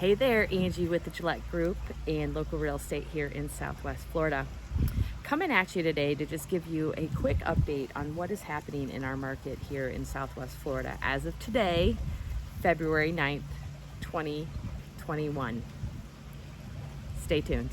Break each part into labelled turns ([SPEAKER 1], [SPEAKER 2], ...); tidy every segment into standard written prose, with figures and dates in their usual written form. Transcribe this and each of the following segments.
[SPEAKER 1] Hey there, Angie with the Guillette Group and local real estate here in Southwest Florida. Coming at you today to just give you a quick update on what is happening in our market here in Southwest Florida as of today, February 9th, 2021. Stay tuned.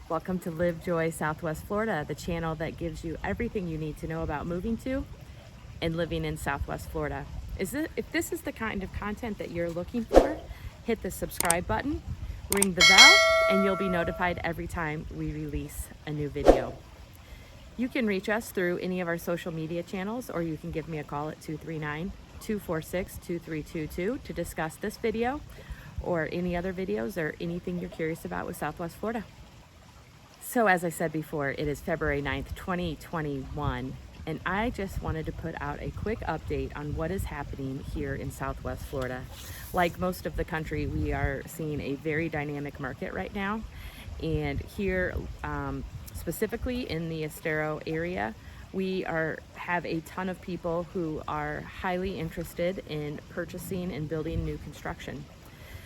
[SPEAKER 1] Welcome to Live Joy Southwest Florida, the channel that gives you everything you need to know about moving to and living in Southwest Florida. If this is the kind of content that you're looking for, hit the subscribe button, ring the bell, and you'll be notified every time we release a new video. You can reach us through any of our social media channels, or you can give me a call at 239-246-2322 to discuss this video or any other videos or anything you're curious about with Southwest Florida. So as I said before, it is February 9th, 2021, and I just wanted to put out a quick update on what is happening here in Southwest Florida. Like most of the country, we are seeing a very dynamic market right now, and here specifically in the Estero area, we have a ton of people who are highly interested in purchasing and building new construction.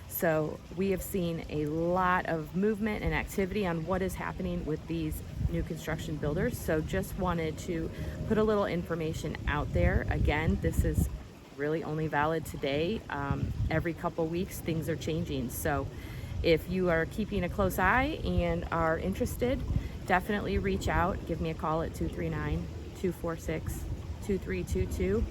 [SPEAKER 1] So we have seen a lot of movement and activity on what is happening with these new construction builders. So just wanted to put a little information out there. Again, this is really only valid today. Every couple weeks, things are changing. So if you are keeping a close eye and are interested, definitely reach out. Give me a call at 239-246-2322.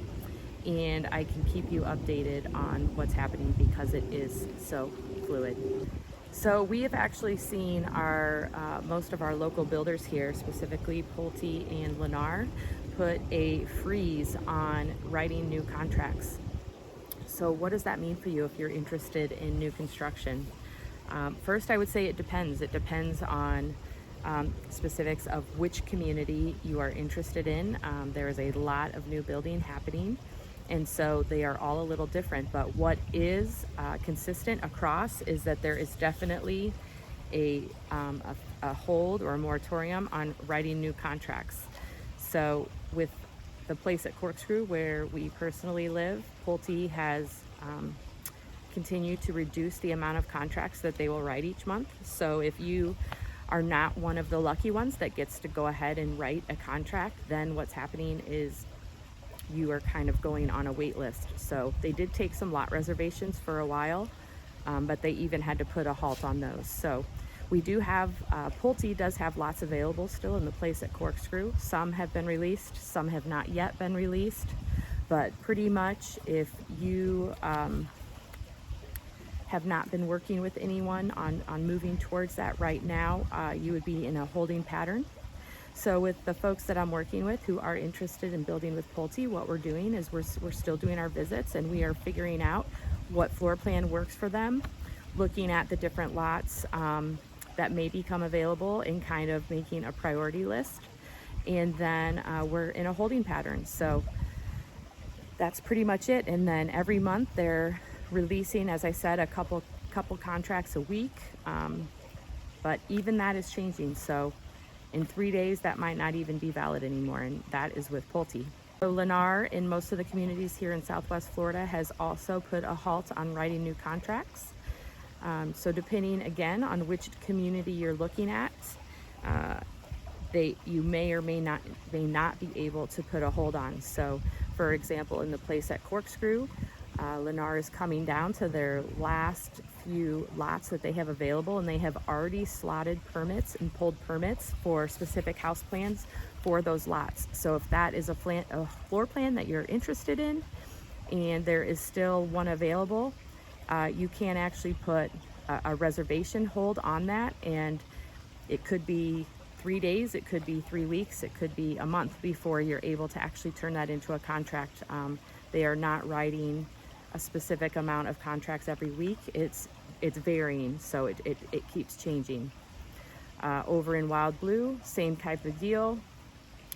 [SPEAKER 1] And I can keep you updated on what's happening because it is so fluid. So we have actually seen most of our local builders here, specifically Pulte and Lennar, put a freeze on writing new contracts. So what does that mean for you if you're interested in new construction? First, I would say it depends. It depends on specifics of which community you are interested in. There is a lot of new building happening, and so they are all a little different. But what is consistent across is that there is definitely a hold or a moratorium on writing new contracts. So with the place at Corkscrew where we personally live, Pulte has continued to reduce the amount of contracts that they will write each month. So if you are not one of the lucky ones that gets to go ahead and write a contract, then what's happening is you are kind of going on a wait list. So they did take some lot reservations for a while, but they even had to put a halt on those. So we do have, Pulte does have lots available still in the place at Corkscrew. Some have been released, some have not yet been released, but pretty much if you have not been working with anyone on moving towards that right now, you would be in a holding pattern. So with the folks that I'm working with who are interested in building with Pulte, what we're doing is we're still doing our visits, and we are figuring out what floor plan works for them, looking at the different lots that may become available and kind of making a priority list. And then we're in a holding pattern. So that's pretty much it. And then every month they're releasing, as I said, a couple contracts a week. But even that is changing. So in 3 days, that might not even be valid anymore, and that is with Pulte. So Lennar, in most of the communities here in Southwest Florida, has also put a halt on writing new contracts. So depending, again, on which community you're looking at, you may or may not be able to put a hold on. So, for example, in the place at Corkscrew, Lennar is coming down to their last few lots that they have available, and they have already slotted permits and pulled permits for specific house plans for those lots. So if that is a floor plan that you're interested in and there is still one available, you can actually put a reservation hold on that, and it could be 3 days, it could be 3 weeks, it could be a month before you're able to actually turn that into a contract. They are not writing a specific amount of contracts every week. It's varying, so it keeps changing. Over in Wild Blue, same type of deal.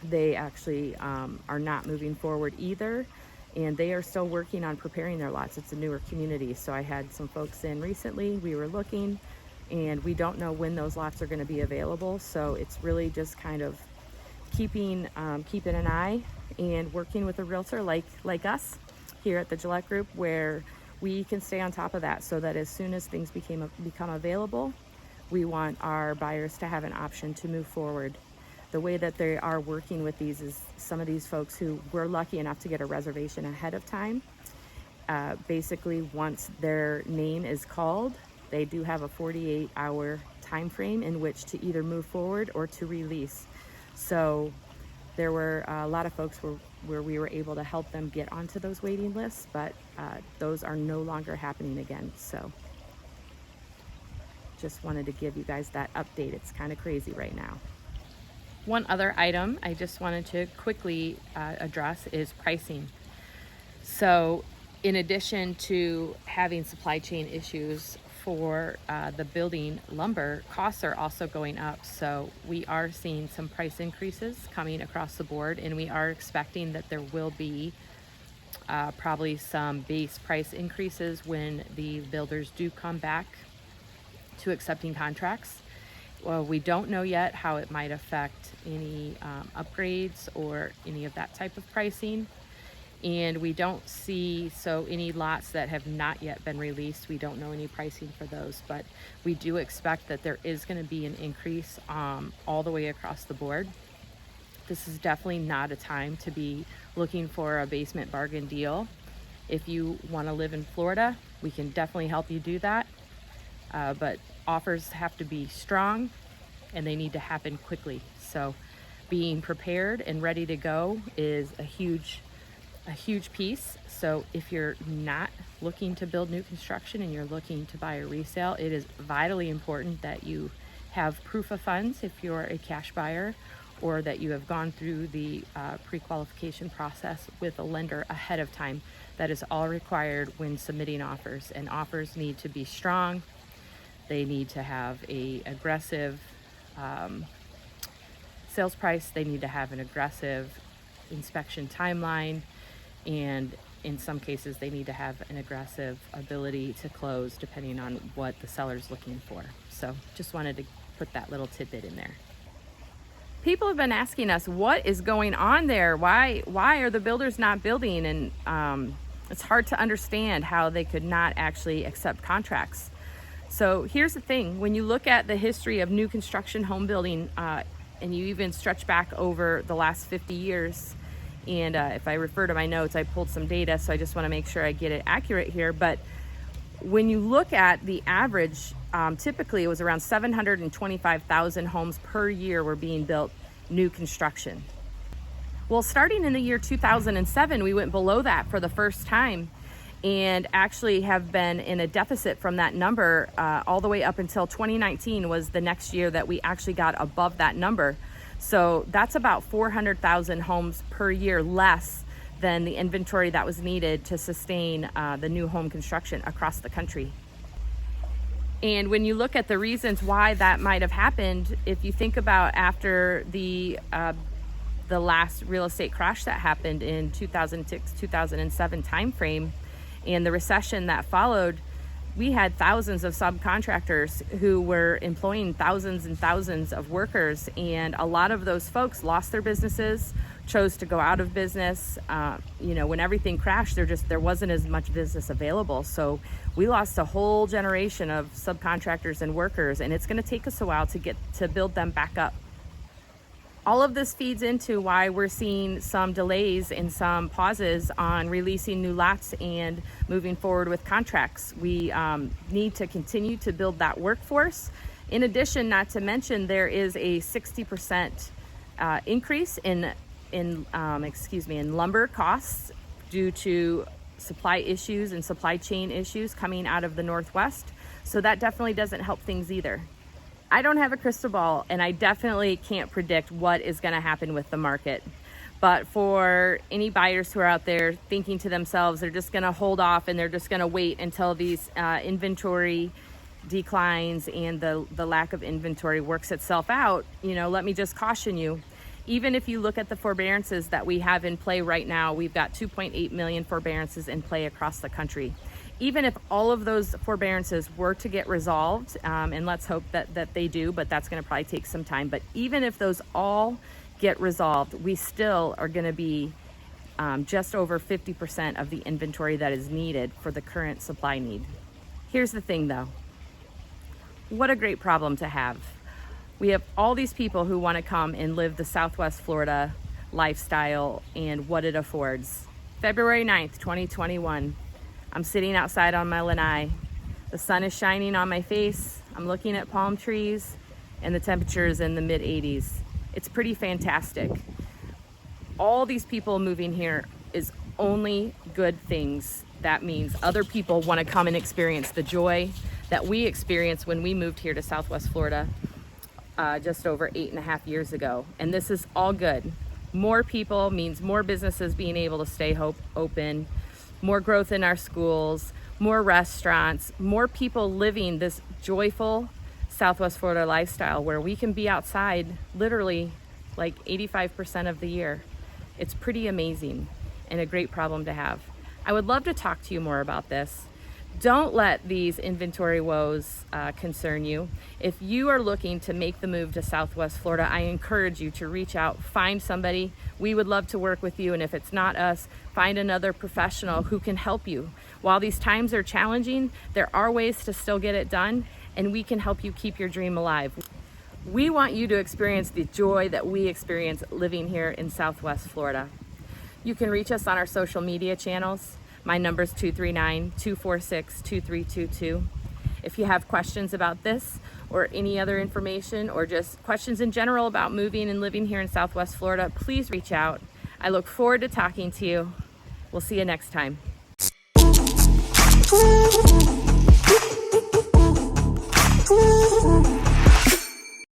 [SPEAKER 1] They actually are not moving forward either, and they are still working on preparing their lots. It's a newer community, so I had some folks in recently. We were looking, and we don't know when those lots are going to be available, so it's really just kind of keeping an eye and working with a realtor like us here at the Guillette Group, where we can stay on top of that, so that as soon as things become available, we want our buyers to have an option to move forward. The way that they are working with these is some of these folks who were lucky enough to get a reservation ahead of time. Basically, once their name is called, they do have a 48-hour time frame in which to either move forward or to release. So there were a lot of folks where we were able to help them get onto those waiting lists, but those are no longer happening again. So just wanted to give you guys that update. It's kind of crazy right now. One other item I just wanted to quickly address is pricing. So in addition to having supply chain issues for the building lumber, costs are also going up. So we are seeing some price increases coming across the board, and we are expecting that there will be probably some base price increases when the builders do come back to accepting contracts. Well, we don't know yet how it might affect any upgrades or any of that type of pricing. And we don't see, so any lots that have not yet been released, we don't know any pricing for those, but we do expect that there is going to be an increase all the way across the board. This is definitely not a time to be looking for a basement bargain deal. If you want to live in Florida, we can definitely help you do that. But offers have to be strong and they need to happen quickly. So being prepared and ready to go is a huge piece. So if you're not looking to build new construction and you're looking to buy a resale, it is vitally important that you have proof of funds if you're a cash buyer, or that you have gone through the pre-qualification process with a lender ahead of time. That is all required when submitting offers, and offers need to be strong. They need to have a aggressive sales price. They need to have an aggressive inspection timeline, and in some cases they need to have an aggressive ability to close depending on what the seller's looking for. So just wanted to put that little tidbit in there. People have been asking us, what is going on there? Why are the builders not building? And it's hard to understand how they could not actually accept contracts. So here's the thing, when you look at the history of new construction home building, and you even stretch back over the last 50 years, and if I refer to my notes, I pulled some data, so I just want to make sure I get it accurate here. But when you look at the average, typically it was around 725,000 homes per year were being built, new construction. Well, starting in the year 2007, we went below that for the first time, and actually have been in a deficit from that number all the way up until 2019 was the next year that we actually got above that number. So that's about 400,000 homes per year less than the inventory that was needed to sustain the new home construction across the country. And when you look at the reasons why that might have happened, if you think about after the last real estate crash that happened in 2006-2007 timeframe, and the recession that followed, we had thousands of subcontractors who were employing thousands and thousands of workers, and a lot of those folks lost their businesses, chose to go out of business. When everything crashed, there wasn't as much business available. So we lost a whole generation of subcontractors and workers, and it's going to take us a while to build them back up. All of this feeds into why we're seeing some delays and some pauses on releasing new lots and moving forward with contracts. We need to continue to build that workforce. In addition, not to mention, there is a 60% increase in lumber costs due to supply issues and supply chain issues coming out of the Northwest. So that definitely doesn't help things either. I don't have a crystal ball, and I definitely can't predict what is going to happen with the market. But for any buyers who are out there thinking to themselves, they're just going to hold off and they're just going to wait until these inventory declines and the lack of inventory works itself out, let me just caution you. Even if you look at the forbearances that we have in play right now, we've got 2.8 million forbearances in play across the country. Even if all of those forbearances were to get resolved, and let's hope that they do, but that's going to probably take some time. But even if those all get resolved, we still are going to be just over 50% of the inventory that is needed for the current supply need. Here's the thing though, what a great problem to have. We have all these people who want to come and live the Southwest Florida lifestyle and what it affords. February 9th, 2021, I'm sitting outside on my lanai. The sun is shining on my face. I'm looking at palm trees and the temperature is in the mid 80s. It's pretty fantastic. All these people moving here is only good things. That means other people want to come and experience the joy that we experienced when we moved here to Southwest Florida just over 8.5 years ago. And this is all good. More people means more businesses being able to stay open, more growth in our schools, more restaurants, more people living this joyful Southwest Florida lifestyle where we can be outside literally like 85% of the year. It's pretty amazing and a great problem to have. I would love to talk to you more about this. Don't let these inventory woes concern you. If you are looking to make the move to Southwest Florida, I encourage you to reach out, find somebody. We would love to work with you, and if it's not us, find another professional who can help you. While these times are challenging, there are ways to still get it done, and we can help you keep your dream alive. We want you to experience the joy that we experience living here in Southwest Florida. You can reach us on our social media channels. My number is 239-246-2322. If you have questions about this or any other information or just questions in general about moving and living here in Southwest Florida, please reach out. I look forward to talking to you. We'll see you next time.